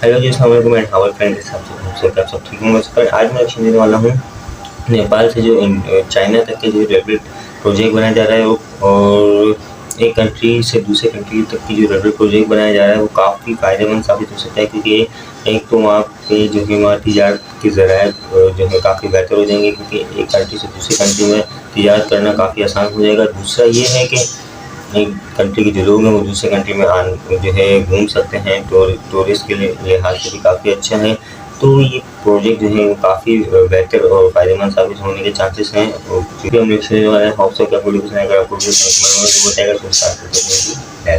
Hello जी, अस्सलाम वालेकुम। मैं ठावर फ्रेंड के साथ आप सब ठीक होंगे। पर आज मैं एक्शन देने वाला हूँ नेपाल से जो चाइना तक के जो रेलवे प्रोजेक्ट बनाया जा रहा है वो, और एक कंट्री से दूसरे कंट्री तक की जो रेलवे प्रोजेक्ट बनाया जा रहा है वो काफ़ी फ़ायदेमंद साबित हो सकता है, क्योंकि एक तो वहाँ पे जो है वहाँ तिजारत के ज़राए जो है काफ़ी बेहतर हो जाएंगे, क्योंकि एक कंट्री से दूसरी कंट्री में तिजारत करना काफ़ी आसान हो जाएगा। दूसरा ये है कि एक कंट्री के जो लोग हैं वो दूसरे कंट्री में जो है घूम सकते हैं, टूरिस्ट के लिहाज से भी काफ़ी अच्छा है। तो ये प्रोजेक्ट जो है वो काफ़ी बेहतर और फ़ायदेमंद साबित होने के चांसेस हैं। और क्योंकि हम नेक्स्ट लेने वाले हैं, होप सो कि आपको वीडियो पसंद आएगा। आपको वीडियो पसंद बताएगा तो स्टार्ट करते हैं।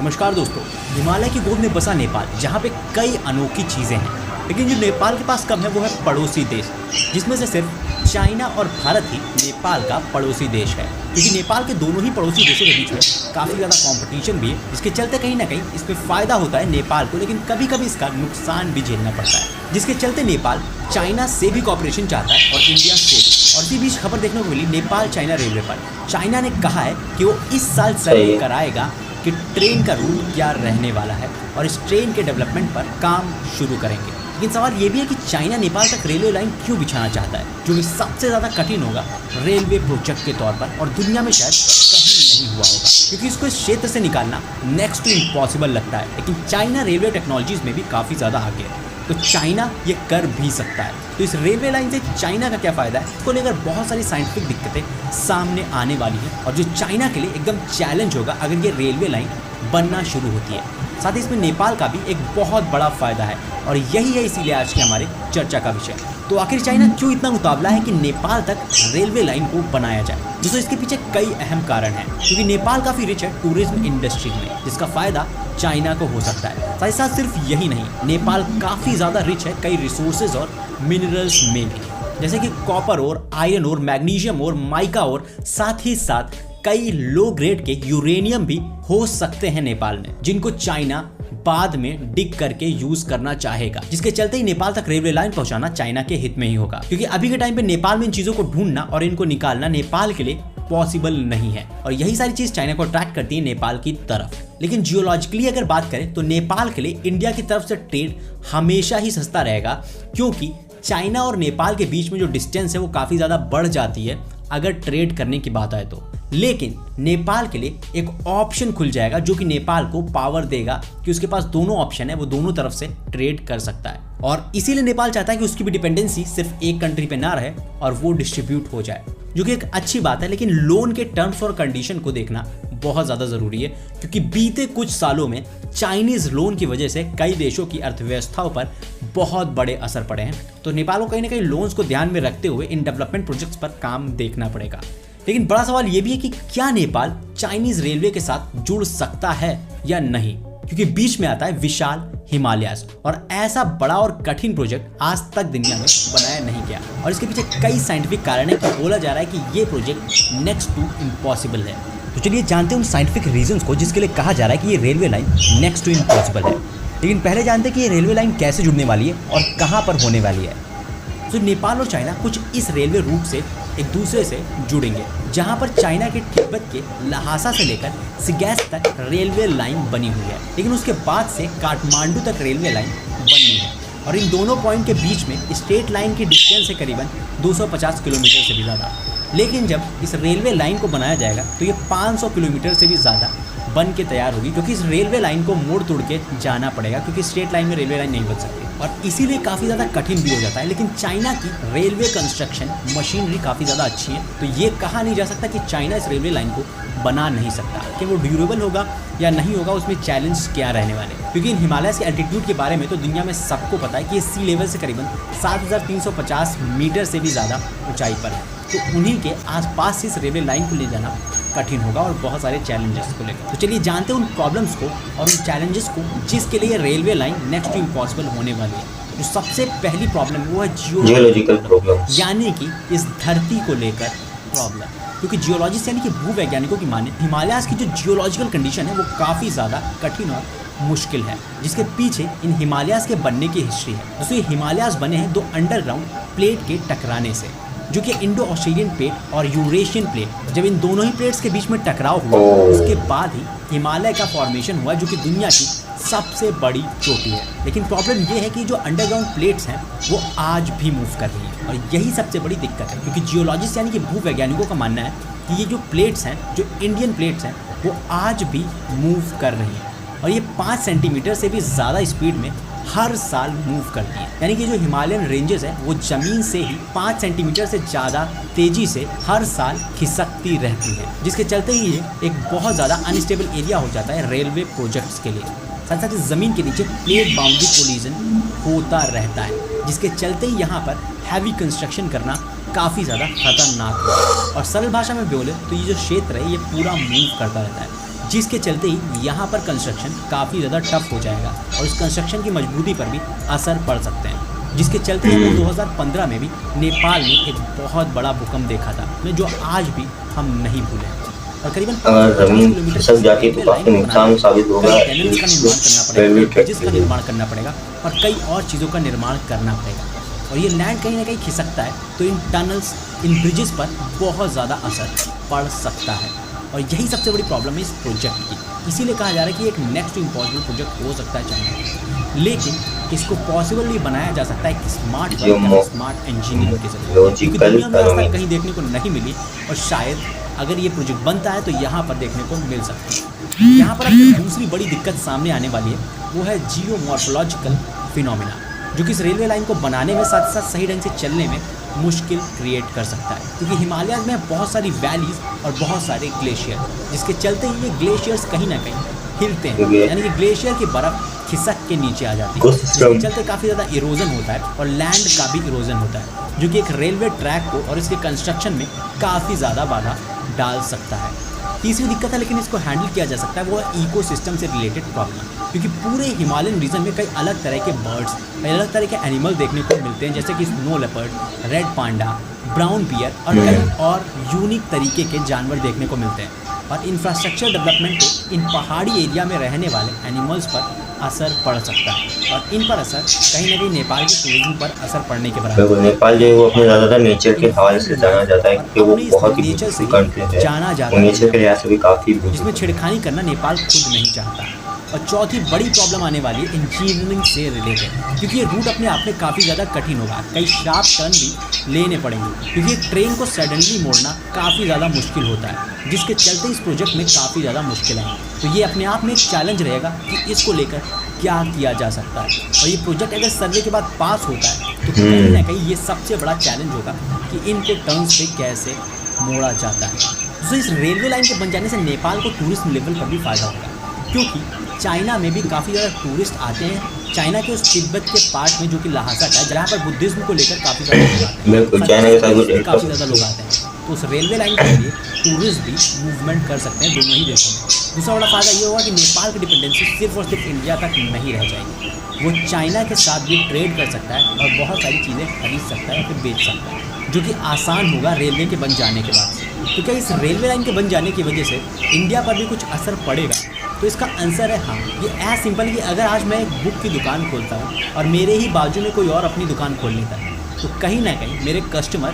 नमस्कार दोस्तों। हिमालय की गोद में बसा नेपाल, जहाँ पे कई अनोखी चीज़ें हैं, लेकिन जो नेपाल के पास कम है वो है पड़ोसी देश, जिसमें से सिर्फ चाइना और भारत ही नेपाल का पड़ोसी देश है। क्योंकि नेपाल के दोनों ही पड़ोसी देशों के बीच में काफ़ी ज़्यादा कंपटीशन भी है, जिसके चलते कहीं ना कहीं इसमें फ़ायदा होता है नेपाल को, लेकिन कभी कभी इसका नुकसान भी झेलना पड़ता है, जिसके चलते नेपाल चाइना से भी कॉपरेशन चाहता है और इंडिया से भी। और इसी बीच खबर देखने को मिली नेपाल चाइना रेलवे पर। चाइना ने कहा है कि वो इस साल सर्वे कराएगा कि ट्रेन का रूट क्या रहने वाला है और इस ट्रेन के डेवलपमेंट पर काम शुरू करेंगे। लेकिन सवाल ये भी है कि चाइना नेपाल तक रेलवे लाइन क्यों बिछाना चाहता है, जो कि सबसे ज़्यादा कठिन होगा रेलवे प्रोजेक्ट के तौर पर, और दुनिया में शायद कहीं नहीं हुआ होगा, क्योंकि इसको इस क्षेत्र से निकालना नेक्स्ट टू इम्पॉसिबल लगता है। लेकिन चाइना रेलवे टेक्नोलॉजीज़ में भी काफ़ी ज़्यादा आगे है, तो चाइना ये कर भी सकता है। तो इस रेलवे लाइन से चाइना का क्या फ़ायदा है, इसको लेकर बहुत सारी साइंटिफिक दिक्कतें सामने आने वाली हैं, और जो चाइना के लिए एकदम चैलेंज होगा अगर ये रेलवे लाइन बनना शुरू होती है। साथ ही इसमें नेपाल का भी एक बहुत बड़ा फ़ायदा है, और यही है इसीलिए आज के हमारे चर्चा का विषय। तो आखिर चाइना क्यों इतना मुतावला है कि नेपाल तक रेलवे लाइन को बनाया जाए। दोस्तों, इसके पीछे कई अहम कारण हैं, क्योंकि नेपाल काफ़ी रिच है टूरिज्म इंडस्ट्री में, जिसका फ़ायदा चाइना को हो सकता है। साथ ही साथ सिर्फ यही नहीं, नेपाल काफ़ी ज़्यादा रिच है कई रिसोर्सेज और मिनरल्स में भी, जैसे कि कॉपर और आयरन और मैग्नीशियम और माइका, और साथ ही साथ कई लो ग्रेड के यूरेनियम भी हो सकते हैं नेपाल में, जिनको चाइना बाद में डिग करके यूज करना चाहेगा, जिसके चलते ही नेपाल तक रेलवे लाइन पहुंचाना चाइना के हित में ही होगा। क्योंकि अभी के टाइम पे नेपाल में इन चीजों को ढूंढना और इनको निकालना नेपाल के लिए पॉसिबल नहीं है, और यही सारी चीज चाइना को अट्रैक्ट करती है नेपाल की तरफ। लेकिन जियोलॉजिकली अगर बात करें तो नेपाल के लिए इंडिया की तरफ से ट्रेड हमेशा ही सस्ता रहेगा, क्योंकि चाइना और नेपाल के बीच में जो डिस्टेंस है वो काफ़ी ज़्यादा बढ़ जाती है अगर ट्रेड करने की बात आए तो। लेकिन नेपाल के लिए एक ऑप्शन खुल जाएगा जो कि नेपाल को पावर देगा कि उसके पास दोनों ऑप्शन है, वो दोनों तरफ से ट्रेड कर सकता है। और इसीलिए नेपाल चाहता है कि उसकी भी डिपेंडेंसी सिर्फ एक कंट्री पे ना रहे और वो डिस्ट्रीब्यूट हो जाए, जो कि एक अच्छी बात है। लेकिन लोन के टर्म्स और कंडीशन को देखना बहुत ज़्यादा ज़रूरी है, क्योंकि बीते कुछ सालों में चाइनीज़ लोन की वजह से कई देशों की अर्थव्यवस्थाओं पर बहुत बड़े असर पड़े हैं। तो नेपाल को कहीं ना कहीं लोन्स को ध्यान में रखते हुए इन डेवलपमेंट प्रोजेक्ट्स पर काम देखना पड़ेगा। लेकिन बड़ा सवाल ये भी है कि क्या नेपाल चाइनीज़ रेलवे के साथ जुड़ सकता है या नहीं, क्योंकि बीच में आता है विशाल हिमालयाज़, और ऐसा बड़ा और कठिन प्रोजेक्ट आज तक दुनिया में बनाया नहीं गया, और इसके पीछे कई साइंटिफिक कारण है कि बोला जा रहा है कि ये प्रोजेक्ट नेक्स्ट टू इम्पॉसिबल है। तो चलिए जानते हैं उन साइंटिफिक रीजंस को जिसके लिए कहा जा रहा है कि ये railway line next to impossible है। लेकिन पहले जानते हैं कि ये रेलवे लाइन कैसे जुड़ने वाली है और कहाँ पर होने वाली है। तो नेपाल और चाइना कुछ इस रेलवे रूट से एक दूसरे से जुड़ेंगे, जहां पर चाइना के तिब्बत के लहासा से लेकर सिगैस तक रेलवे लाइन बनी हुई है, लेकिन उसके बाद से काठमांडू तक रेलवे लाइन बननी है, और इन दोनों पॉइंट के बीच में स्ट्रेट लाइन की डिस्टेंस है करीबन 250 किलोमीटर से भी ज़्यादा। लेकिन जब इस रेलवे लाइन को बनाया जाएगा तो ये 500 किलोमीटर से भी ज़्यादा बन के तैयार होगी, क्योंकि इस रेलवे लाइन को मोड़ तोड़ के जाना पड़ेगा, क्योंकि स्ट्रेट लाइन में रेलवे लाइन नहीं बन सकती, और इसीलिए काफ़ी ज़्यादा कठिन भी हो जाता है। लेकिन चाइना की रेलवे कंस्ट्रक्शन मशीनरी काफ़ी ज़्यादा अच्छी है, तो ये कहा नहीं जा सकता कि चाइना इस रेलवे लाइन को बना नहीं सकता। कि वो ड्यूरेबल होगा या नहीं होगा, उसमें चैलेंज क्या रहने वाले, क्योंकि इन हिमालय के एल्टीट्यूड के बारे में तो दुनिया में सबको पता है कि ये सी लेवल से करीबन 7350 मीटर से भी ज़्यादा ऊंचाई पर है। तो उन्हीं के आसपास से इस रेलवे लाइन को ले जाना कठिन होगा और बहुत सारे चैलेंजेस को लेकर। तो चलिए जानते हैं उन प्रॉब्लम्स को और उन चैलेंजेस को जिसके लिए railway line next to impossible होने वाली है। जो सबसे पहली प्रॉब्लम है वो है जियोलॉजिकल प्रॉब्लम, यानी कि इस धरती को लेकर प्रॉब्लम, क्योंकि जियोलॉजिस्ट यानी कि भूवैज्ञानिकों की माने हिमालयाज़ की जो जियोलॉजिकल कंडीशन है वो काफ़ी ज़्यादा कठिन और मुश्किल है, जिसके पीछे इन हिमालयाज़ के बनने की हिस्ट्री है। दोस्तों, ये हिमालयाज़ बने हैं दो अंडरग्राउंड प्लेट के टकराने से, जो कि इंडो ऑस्ट्रेलियन प्लेट और यूरेशियन प्लेट, जब इन दोनों ही प्लेट्स के बीच में टकराव हुआ उसके बाद ही हिमालय का फॉर्मेशन हुआ, जो कि दुनिया की सबसे बड़ी चोटी है। लेकिन प्रॉब्लम ये है कि जो अंडरग्राउंड प्लेट्स हैं वो आज भी मूव कर रही हैं, और यही सबसे बड़ी दिक्कत है, क्योंकि जियोलॉजिस्ट यानी कि भूवैज्ञानिकों का मानना है कि ये जो प्लेट्स हैं, जो इंडियन प्लेट्स हैं, वो आज भी मूव कर रही हैं, और ये 5 सेंटीमीटर से भी ज़्यादा स्पीड में हर साल मूव करती है। यानी कि जो हिमालयन रेंजेस है वो ज़मीन से ही 5 सेंटीमीटर से ज़्यादा तेज़ी से हर साल खिसकती रहती है, जिसके चलते ही ये एक बहुत ज़्यादा अनस्टेबल एरिया हो जाता है रेलवे प्रोजेक्ट्स के लिए। साथ साथ ज़मीन के नीचे प्लेट बाउंड्री कोलिजन होता रहता है, जिसके चलते ही यहाँ पर हैवी कंस्ट्रक्शन करना काफ़ी ज़्यादा खतरनाक है। और सरल भाषा में बोले तो ये जो क्षेत्र है ये पूरा मूव करता रहता है, जिसके चलते ही यहाँ पर कंस्ट्रक्शन काफ़ी ज़्यादा टफ हो जाएगा, और इस कंस्ट्रक्शन की मजबूती पर भी असर पड़ सकते हैं, जिसके चलते हमने 2015 में भी नेपाल में एक बहुत बड़ा भूकंप देखा था, जो आज भी हम नहीं भूले। और करीबन जमीन खिसक जाती है तो काफी नुकसान साबित होगा, ब्रिज का निर्माण करना पड़ेगा और कई और चीज़ों का निर्माण करना पड़ेगा, और ये लैंड कहीं ना कहीं खिसकता है तो इन टनल्स, इन ब्रिजेस पर बहुत ज़्यादा असर पड़ सकता है, और यही सबसे बड़ी प्रॉब्लम है इस प्रोजेक्ट की। इसीलिए कहा जा रहा है कि एक नेक्स्ट टू इम्पॉसिबल प्रोजेक्ट हो सकता है चाइना, लेकिन इसको पॉसिबल भी बनाया जा सकता है एक स्मार्ट स्मार्ट इंजीनियरिंग के जरिए, क्योंकि दुनिया में आज तक कहीं देखने को नहीं मिली, और शायद अगर ये प्रोजेक्ट बनता है तो यहाँ पर देखने को मिल सकती है। यहाँ पर अब दूसरी बड़ी दिक्कत सामने आने वाली है, वो है जियोमॉर्फोलॉजिकल फिनोमिना, जो कि इस रेलवे लाइन को बनाने में साथ साथ सही ढंग से चलने में मुश्किल क्रिएट कर सकता है, क्योंकि हिमालय में बहुत सारी वैलीज और बहुत सारे ग्लेशियर, जिसके चलते ये ग्लेशियर्स कहीं ना कहीं हिलते हैं, यानी कि ग्लेशियर की बर्फ़ खिसक के नीचे आ जाती है, जिसके चलते काफ़ी ज़्यादा इरोजन होता है, और लैंड का भी इरोजन होता है, जो कि एक रेलवे ट्रैक को और इसके कंस्ट्रक्शन में काफ़ी ज़्यादा बाधा डाल सकता है। तीसरी दिक्कत है, लेकिन इसको हैंडल किया जा सकता है, वो है इकोसिस्टम से रिलेटेड प्रॉब्लम, क्योंकि पूरे हिमालयन रीजन में कई अलग तरह के बर्ड्स, कई अलग तरह के एनिमल देखने को मिलते हैं, जैसे कि snow leopard, red panda, brown bear और कई और यूनिक तरीके के जानवर देखने को मिलते हैं। और इंफ्रास्ट्रक्चर डेवलपमेंट को इन पहाड़ी एरिया में रहने वाले एनिमल्स पर असर पड़ सकता है, और इन पर असर कहीं ना कहीं नेपाल के टूरिज्म पर असर पड़ने के बराबर है। नेपाल जो है वो अपने ज़्यादातर नेचर के हवाले से जाना जाता है, क्योंकि वो बहुत ही नेचर से कंट्री है, जाना जाता है, नेचर के लिहाज से भी काफ़ी, जिसमें छिड़खानी करना नेपाल खुद नहीं चाहता। और चौथी बड़ी प्रॉब्लम आने वाली है इंजीनियरिंग से रिलेटेड, क्योंकि ये रूट अपने आप में काफ़ी ज़्यादा कठिन होगा, कई शार्प टर्न भी लेने पड़ेंगे, क्योंकि एक ट्रेन को सडनली मोड़ना काफ़ी ज़्यादा मुश्किल होता है, जिसके चलते इस प्रोजेक्ट में काफ़ी ज़्यादा मुश्किल है। तो ये अपने आप में एक चैलेंज रहेगा कि इसको लेकर क्या किया जा सकता है, और ये प्रोजेक्ट अगर सर्वे के बाद पास होता है तो कहीं ना कहीं ये सबसे बड़ा चैलेंज होगा कि इनको टर्न्स पे कैसे मोड़ा जाता है। तो इस रेलवे लाइन के बन जाने से नेपाल को टूरिज्म लेवल पर भी फ़ायदा होगा, क्योंकि चाइना में भी काफ़ी ज़्यादा टूरिस्ट आते हैं, चाइना के उस तिब्बत के पार्ट में जो कि लहासा का है, जहाँ पर बुद्धिज्म को लेकर काफ़ी ज़्यादा लोग आते हैं, काफ़ी ज़्यादा लोग आते हैं, तो उस रेलवे लाइन के लिए टूरिस्ट भी मूवमेंट कर सकते हैं दोनों ही देशों में। दूसरा बड़ा फ़ायदा ये होगा कि नेपाल की डिपेंडेंसी सिर्फ और सिर्फ इंडिया तक नहीं रह जाएगी, वो चाइना के साथ भी ट्रेड कर सकता है और बहुत सारी चीज़ें खरीद सकता है या फिर बेच सकता है, जो कि आसान होगा रेलवे के बन जाने के बाद। तो क्या इस रेलवे लाइन के बन जाने की वजह से इंडिया पर भी कुछ असर पड़ेगा? तो इसका आंसर है हाँ। ये एज सिंपल है कि अगर आज मैं एक बुक की दुकान खोलता हूँ और मेरे ही बाजू में कोई और अपनी दुकान खोल लेता है, तो कहीं ना कहीं मेरे कस्टमर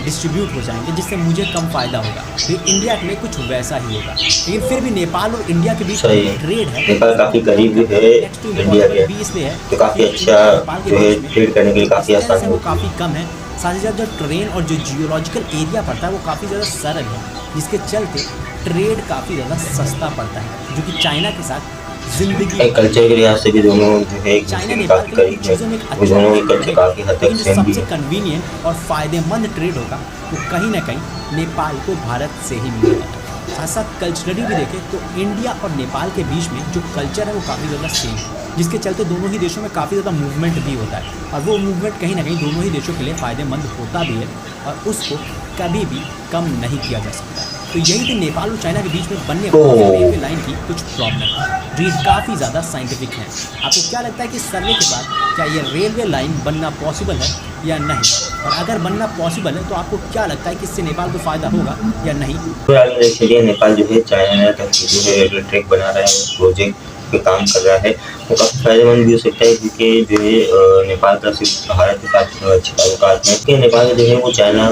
डिस्ट्रीब्यूट हो जाएंगे, जिससे मुझे कम फ़ायदा होगा। फिर इंडिया में कुछ वैसा ही होगा, लेकिन फिर भी नेपाल और इंडिया के बीच ट्रेड है, नेपाल काफ़ी करीब है इंडिया के, इसलिए है तो काफ़ी अच्छा जो है ट्रेड करने के लिए काफ़ी आसान है, वो काफ़ी कम है। साथ ही साथ जो ट्रेन और जो जियोलॉजिकल एरिया पड़ता है वो काफ़ी ज़्यादा सरल है, जिसके चलते ट्रेड काफ़ी ज़्यादा सस्ता पड़ता है, जो कि चाइना के साथ जिंदगी कल्चर के लिहाज से भी दोनों जो है चाइना नेपाल के लिए चीज़ों में वो दोनों के कल्चर काफ़ी हद तक सेम भी सबसे है। कन्वीनियंट और फ़ायदेमंद ट्रेड होगा तो कहीं ना कहीं नेपाल को भारत से ही मिलेगा। साथ साथ कल्चरली भी देखें तो इंडिया और नेपाल के बीच में जो कल्चर है वो काफ़ी ज़्यादा सेम है, जिसके चलते दोनों ही देशों में काफ़ी ज़्यादा मूवमेंट भी होता है, और वो मूवमेंट कहीं ना कहीं दोनों ही देशों के लिए फ़ायदेमंद होता भी है, और उसको कभी भी कम नहीं किया जा सकता है। तो यही थी नेपाल और चाइना के बीच में बनने वाली रेलवे लाइन की कुछ प्रॉब्लम, जो ये काफ़ी ज़्यादा साइंटिफिक है। आपको क्या लगता है कि सर्वे के बाद क्या ये रेलवे लाइन बनना पॉसिबल है या नहीं? और अगर बनना पॉसिबल है तो आपको क्या लगता है कि इससे नेपाल को फ़ायदा होगा या नहीं? तो चलिए, नेपाल जो है चाइना तक जो है रेलवे ट्रैक बना रहा है, प्रोजेक्ट पे काम कर रहा है, वो काफ़ी फायदेमंद भी हो सकता है, क्योंकि जो है नेपाल का सिर्फ भारत के साथ अच्छे ताल्लुकात हैं, कि नेपाल जो है वो चाइना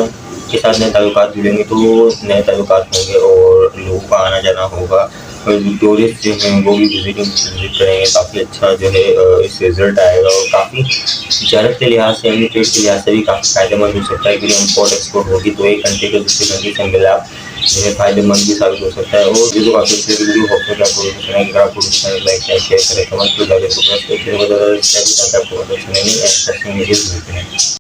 के साथ नए ताल्लुकात जुड़ेंगे तो नए ताल्लुकात होंगे और लोगों का आना जाना होगा। और टूरिस्ट जो हैं वो भी विजिट करेंगे, काफ़ी अच्छा जो है इससे रिज़ल्ट आएगा और काफ़ी तिजारत के लिहाज से, यानी ट्रेड के लिहाज से भी काफ़ी फ़ायदेमंद हो सकता है, क्योंकि इम्पोर्ट एक्सपोर्ट होगी तो एक कंट्री को दूसरी कंट्री से मिलाप जो है फ़ायदेमंद भी साबित हो सकता है। और वीडियो काफ़ी अच्छी वीडियो होप है कि आपको अगर आपको लाइक शेयर करें, कमेंट करें, ताकि आपको इंटरेस्टिंग वीडियोज़ मिलते हैं।